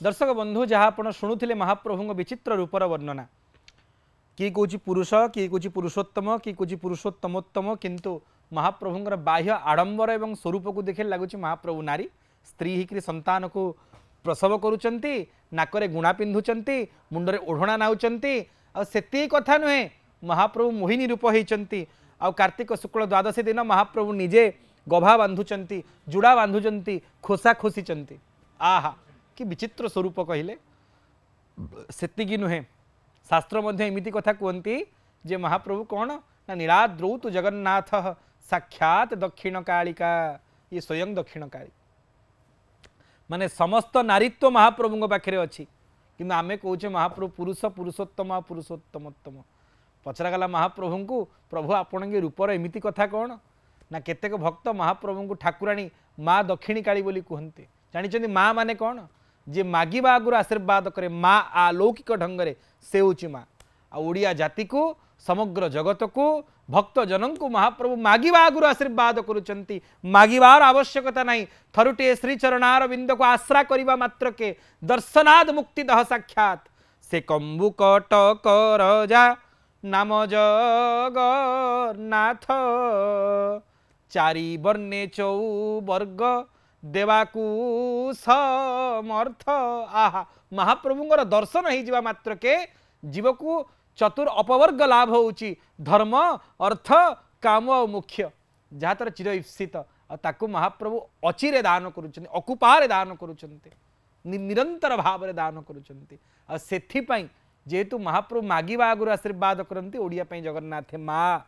दर्शक बंधु जहाँ आप शुणुले महाप्रभु विचित्र रूपर वर्णना किए कौच पुरुष किए कौच पुरुषोत्तम किए कौच पुरुषोत्तमोत्तम किंतु महाप्रभुंर बाह्य आडंबर एवं स्वरूप को देखे लगुच महाप्रभु नारी स्त्री होकर संतान को प्रसव करुँच नाकरे गुणा पिंधुंट मुंडरे ओढ़णा नाउंट आती कथा नुहे महाप्रभु मोहिनी रूप होती आ कार्तिक शुक्ल द्वादशी दिन महाप्रभु निजे गभा बांधुंट जुड़ा बांधुंट खोसा खोसीचंती आहा कि विचित्र स्वरूप कहले सेतिकी नुहे शास्त्र मध्य एमिति कथा कहती जे महाप्रभु कौन ना नीलाद्रौ तु जगन्नाथ साक्षात दक्षिण कालिका ये स्वयं दक्षिण काली माने समस्त नारीत्व महाप्रभु पाखे अच्छी कि आमे कौचे महाप्रभु पुरुष पुरुषोत्तम पुरुषोत्तमोत्तम पचरागला महाप्रभु को प्रभु आपण के रूपर एमिति कथा कौन ना केतेक भक्त महाप्रभु को ठाकुराणी माँ दक्षिणी काली बोली कहते जानी माँ माने कौन जे मागिबा आगुर आशीर्वाद करे माँ अलौकिक ढंग से हूँ माँ आड़िया जाति को समग्र जगत को भक्त जन को महाप्रभु मागिबा आगुर आशीर्वाद करुँच मागिबार आवश्यकता नहीं थरुटे श्रीचरणार बिंद को आश्रा करने मात्र के दर्शनाद मुक्ति दह साक्षात से कंबु कटक राजा नाम जगन्नाथ चारि वर्णे चौ वर्ग देवाकू समर्थ आहा महाप्रभुंर दर्शन हो मात्र के जीव को चतुर अपवर्ग लाभ होउची धर्म अर्थ काम और मुख्य जहाँ तर चिर ईप्सित ताकू महाप्रभु अचिरे दान करुँच अकुपारे दान करुँच निरंतर भाव दान करुँच से जेहेतु महाप्रभु मागिबा आगुर आशीर्वाद करती ओडिया जगन्नाथ माँ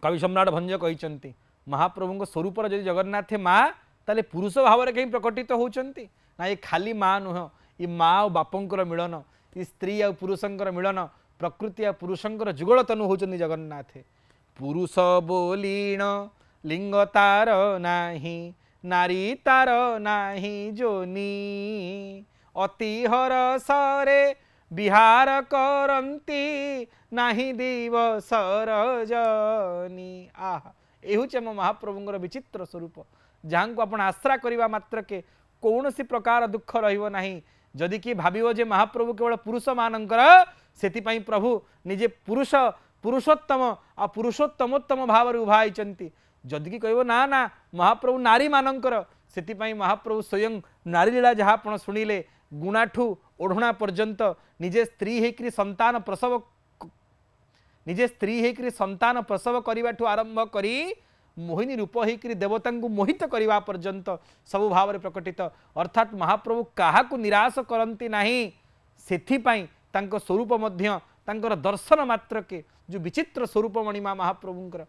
कवि सम्राट भंज कहते महाप्रभु स्वरूप जदि जगन्नाथ माँ ताले पुरुष भाव में कहीं प्रकटित होती ना ये खाली माँ नुह ये माँ और बापंकर मिलन ये स्त्री आ पुरुषंकर मिलन प्रकृति आ पुरुषंकर जुगल तनु होचंदी जगन्नाथ पुरुष बोलीण लिंग तार नाही नारी तार नाही जोनी अति हरसरे विहार करंती नाही दिवस रजनी आहा यह महाप्रभुंर विचित्र स्वरूप जहाँ को आपण आश्रा करने मात्र के कौन सी प्रकार दुख रहिबो नाही जदि कि भाविबो जे महाप्रभु केवल पुरुष मानकर सेतिपई प्रभु निजे पुरुष पुरुषोत्तम आ पुरुषोत्तमोत्तम भाव उभाई जदि कि कहबो ना ना महाप्रभु नारी मानकर सेतिपई महाप्रभु स्वयं नारी लीला जहाँ आपण शुणिले गुणाठू ओढ़णा पर्यंत निजे स्त्री होकर संतान प्रसव निजे स्त्री होकर संतान प्रसव करने आरंभ करी मोहिनी रूप होकर देवता को मोहित करने पर्यंत सबु भाव में प्रकटित अर्थात महाप्रभु क्या निराश करती नहीं सेथिपाई तांको स्वरूप मध्य तांकर दर्शन मात्र के जो विचित्र स्वरूप मणिमा महाप्रभुंकर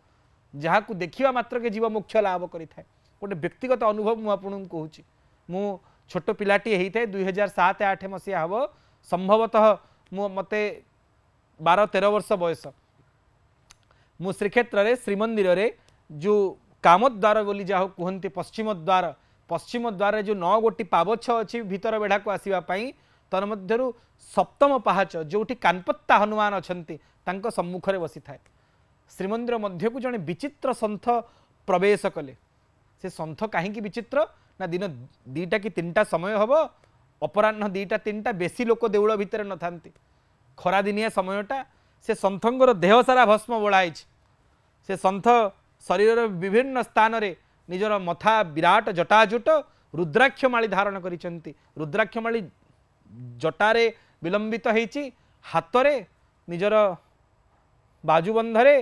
जहाँ को देखा मात्र के जीव मोक्ष लाभ करें गोटे व्यक्तिगत अनुभव मुझे कहूँ मु छोट पिलाटी होता है 2007-8 मसीहा हम संभवतः मते 12-13 वर्ष बयस मु श्रीक्षेत्र रे श्रीमंदिर रे जो कामद्वार बोली जहाँ कहते पश्चिम द्वार जो 9 गोटी पावछ अच्छी भीतर बेढ़ा को आसवाई तर मध्यरु सप्तम पहाच जोटी कानपत्ता हनुमान अच्छा सम्मुख में बसी थाए श्रीमंदिर मध्य को जड़े विचित्र सन्थ प्रवेश कले से सन्थ कहीं विचित्र ना दिन 2टा कि 3टा समय हम अपराह्न 2टा 3टा बेसी लोक देउल भितर न था खरा दिनिया समयटा से सन्थंकर देह सारा भस्म बोलाई से सन्थ शरीर विभिन्न स्थान रे निजर मथा विराट जटाजुट रुद्राक्षमाली धारण करिसेंती रुद्राक्षमाली जटारे विलंबित होईची हातरे निजर बाजुबंधरे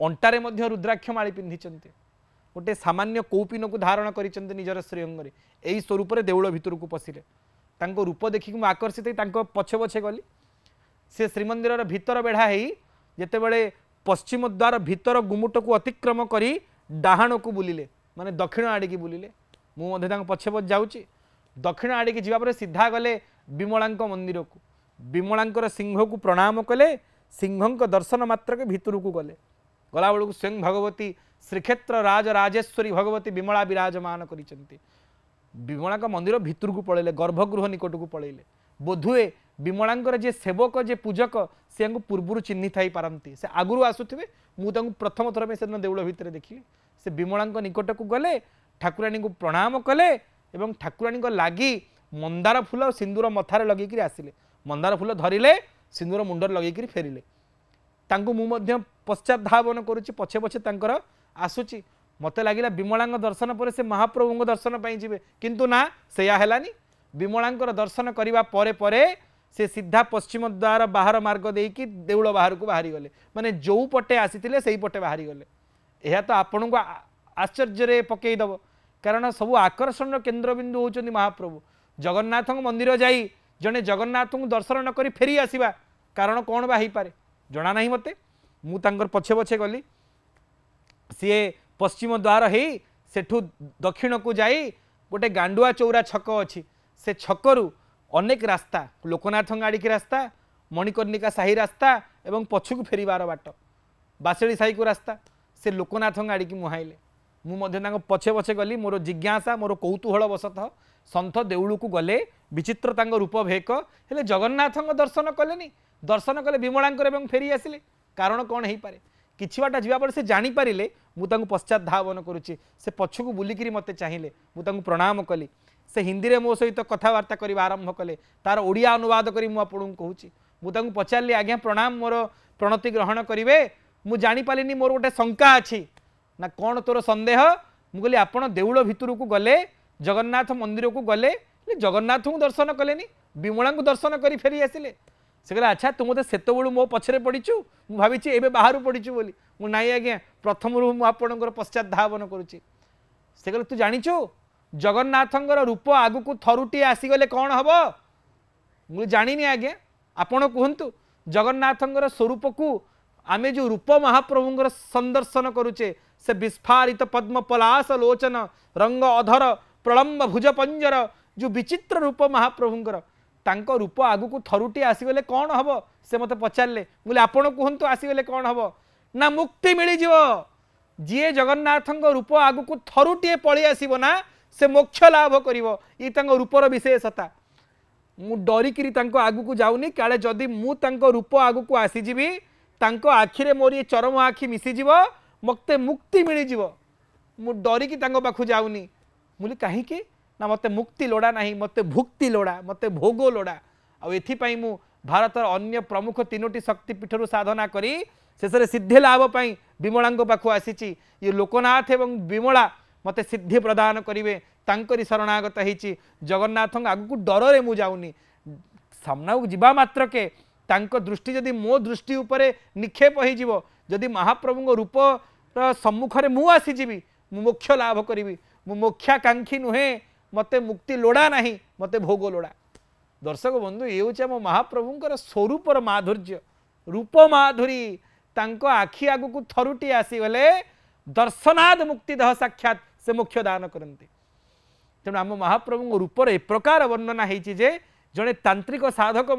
अंटारे मध्य रुद्राक्षमाली पिंधिचंती गोटे सामान्य कौपिन को धारण करिसेंती निजर श्रीअंग रे एई स्वरूप रे देउल भितर को पसिले तांको रूप देखि मु आकर्षित होई तांको पछे पछे गली से श्रीमंदिर भीतर बेढ़ा है जितेबले पश्चिम द्वार भीतर गुमुट को अतिक्रम करी डाहाण को बुलिले माने दक्षिण आड़े बुलिले मुझे पछे पछ जाऊँगी दक्षिण आड़े की जापर सीधा गले विमलांक मंदिर को विमलांकर सिंह को प्रणाम कले सिंह दर्शन मात्र के भीतर को गले गला बेलू स्वयं भगवती श्रीक्षेत्र राजेश्वरी भगवती विमला विराजमान करिसेंती विमला मंदिर भीतर को पलैले गर्भगृह निकट को पलैले बोधुए विमलांकर जे सेवक जे पूजक से पूर्व चिन्ही थी पारती से आगुरी आसुवे मुझे प्रथम थर में से देउल भितर देखिली से विमलांक निकट को गले ठाकुराणी को प्रणाम कले एवं ठाकुराणी लगी मंदार फूल और सिंदूर मथार लगे आसिले मंदार फूल धरिले सिंदूर मुंडर लगे फेरिले मु पश्चात धावन करुच्ची पछे पछे आसूची मत लगे विमला दर्शन पर से महाप्रभु दर्शन पाई जी किंतु ना सेया हेलानी विमला दर्शन करने परे परे से सीधा पश्चिम द्वार बाहर मार्ग देकी देउल बाहर को बाहरी गले माने जो पटे आसी से पटे बाहरी गले यह तो आपण को आश्चर्य पकईदब कारण सब आकर्षण केन्द्रबिंदु होती महाप्रभु जगन्नाथ मंदिर जाई जड़े जगन्नाथ को दर्शन नक फेरी आसवा कारण कौन बा पारे जना नहीं मते मुझे पछे पछे गली सी पश्चिम द्वार है सेठू दक्षिण को जाई गोटे गांडुआ चौरा छक अच्छी से छकरू अनेक रास्ता लोकनाथ गाड़ी की रास्ता मणिकर्णिका साही रास्ता एवं पछुक फेरबार बाट बासेड़ी साही को रास्ता से लोकनाथ गाड़ी की मुहाइले मुझे पछे पछे गली मोर जिज्ञासा मोर कौतूहल वशतः सन्थ देउल को गले विचित्र रूप भेक हेले जगन्नाथ दर्शन कले दर्शन कले विमला फेरी आसिले कारण कौन हो पारे किछि बाटा जीवा पर से जानी पारिले मुझे पश्चात धावन करुच्ची से पछक बुलिकी मते चाहिए मुझे प्रणाम कली से हिंदी रे मो सहित कथबार्ता करवा आरंभ कले तार ओडिया अनुवाद करी मु आपन कहूची मुझे पचारि आज्ञा प्रणाम मोर प्रणति ग्रहण करेंगे मु जानी पालिनी मोर गोटे शंका अच्छी ना कौन तोर संदेह मु कहली आपण देउल भितर को गले जगन्नाथ मंदिर को गले जगन्नाथ को दर्शन कले विमला को दर्शन कर फेरी आसिले से कहला अच्छा तू मत से मो पछरे पड़ीचु मु भावी एबे बाहर पड़ीचु बोली मु नाई आज्ञा प्रथम मु आपणकर पश्चात धावन करुच्ची से कहले तू जानिचु जगन्नाथ रूप आगु को थरुटी आसीगले कौन हम मुझे जानी आज्ञा आपण कहतु जगन्नाथ स्वरूप को आमे जो रूप महाप्रभुंर संदर्शन करुचे से विस्फारित पद्म पलास लोचन रंग अधर प्रलम्ब भुज पंजर जो विचित्र रूप महाप्रभुंर तांको रूप आगु को थरुटी आसीगले कौन हम से मत पचारे बोले आपण कहतु आसीगले कौन हम ना मुक्ति मिल जी जगन्नाथ रूप आगु को थरुटी पलि आसब ना से मोक्ष लाभ कर रूपर विशेषता मु डरिकी आगु को जाऊनी काले जदि मु रूप आगु को आसीजी आखिरे मोर ये चरम आखि मिसीज मत मुक्ति मिल मु डरिकी पाखु जाऊनी मुझे कहीं ना मत मुक्ति लोड़ा ना मत भुक्ति लोड़ा मत भोग लोड़ा आउ मु भारतर अन्य प्रमुख 3टी शक्तिपीठर साधना करी शेष सिद्धि लाभ पाई विमला पाखु आसी ये लोकनाथ एवं विमला मते सिद्धि प्रदान करेंगे तांकरी शरणागत होती जगन्नाथ आगु को डर रे मु जाऊनी सामना को जीवा मात्र के तांको दृष्टि जदि मो दृष्टि उपरे निक्षेप हो जदि महाप्रभु रूप सम्मुखरे मु आसीजी मु मोक्ष लाभ करी मु मोक्षाकांक्षी नुहे मते मुक्ति लोड़ा नहीं मते भोग लोड़ा दर्शक बंधु ये हूँ आम महाप्रभुंर स्वरूपर माधुर्य रूप माधुरी तांको आखि आगु को थरुटी आसीगले दर्शनाद मुक्तिदह साक्षात से मोक्ष दान करते तेणु आम महाप्रभु रूपर ए प्रकार वर्णना होती जे जड़े तांत्रिक साधक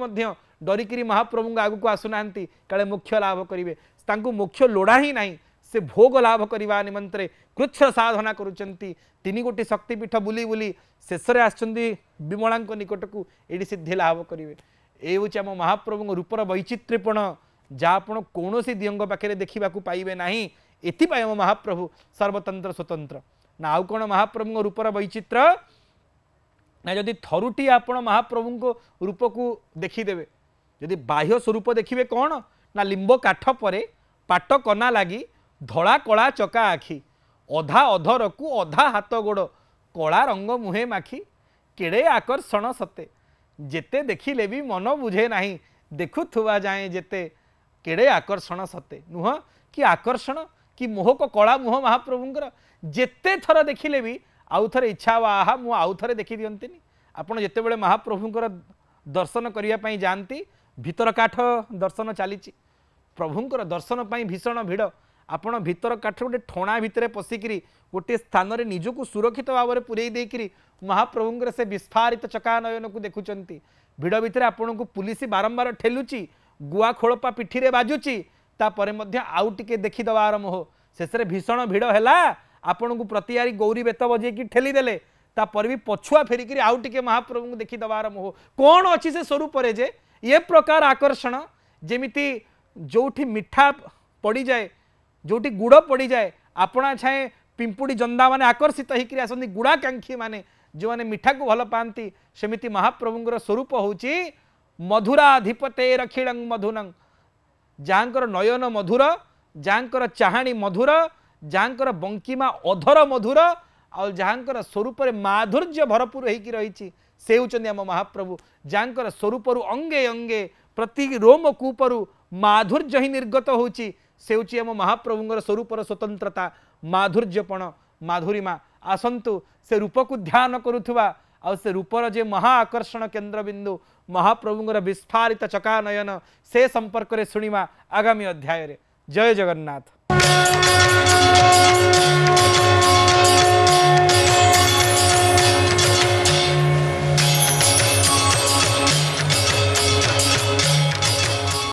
डरिकी महाप्रभु आगु को आसुना काले मोक्ष लाभ करेंगे मोक्ष लोड़ा ही नहीं से भोग लाभ करने निमंत्रे कृच्छ साधना करुचंती 3 शक्तिपीठ बुली बुली शेष विमला निकट को ये सिद्धि लाभ करेंगे ये हूँ आम महाप्रभु रूपर वैचित्र्यपण जहाँ आप कौन दियंग पाखे देखा पाइबे ना एथिपाई आम महाप्रभु सर्वतंत्र स्वतंत्र ना आउ कौन महाप्रभु रूपर वैचित्र ना जदि थरुटी आपण महाप्रभु को रूप को देखीदेवे जदि बाह्य स्वरूप देखिए कौन ना लिंब काठ परे पाट कना लगी धला कला चका आखि अधा अधर को अधा हाथ गोड़ कला रंग मुहे माखी केड़े आकर्षण सते जेते देखिले भी मन बुझे नहीं देखुवा जाए जेते केड़े आकर्षण सते नुह कि आकर्षण कि मोह को कला मुह महाप्रभुंर जेते थर देखिले भी आउ थे इच्छा आहा मु आउ थे देखी दियंती आपड़ जिते बड़े महाप्रभुंर दर्शन करने जाती भीतर काठ दर्शन चली प्रभुंर दर्शन पर भीषण भिड़ आपण भीतर काठ गोटे ठणा भितर पशिकी गोटे स्थान में निजक सुरक्षित भाव में पूरे देकर महाप्रभुंर से विस्फारित चकानयन को देखुंट भिड़ भितर आपण को पुलिस बारंबार ठेलुची गुआ खोलपा पिठी बाजुची तापर आउ टिके देखीदबार मोह शेष भीषण भिड़ है आपण को प्रतियारी गौरी बेत बजे ठेलीदेले तापर भी पछुआ फेरिकी आउ टिके महाप्रभु को देखीदबार मोह कौन अच्छी से स्वरूप जे ये प्रकार आकर्षण जेमिति जोठी मिठा पड़ जाए जोटी गुड़ पड़ जाए आपणा छाए पिंपुड़ी जंदा माने आकर्षित होकर आसती गुड़ाकांक्षी माने जो मैंने मिठा को भल पाती सेमिति महाप्रभुंर स्वरूप होची मधुराधिपतेर अखिलं मधुनं जांकर नयन मधुर जांकर चाहाणी मधुर जांकर बंकिमा अधर मधुर आ जहाँकर स्वरूप माधुर्य भरपूर होगी रही से होचंदी आम महाप्रभु जहाँकर स्वरूप अंगे अंगे प्रति रोम कूपरू माधुर्य ही निर्गत होची से होची आम महाप्रभुंर स्वरूपर स्वतंत्रता माधुर्यपण माधुरीमा आसंतु से रूप को ध्यान करुवा आ से रूपर जे महा आकर्षण केन्द्रबिंदु महाप्रभुंर विस्फारित चकानयन से संपर्क में शुणिमा आगामी अध्याय रे। जय जगन्नाथ।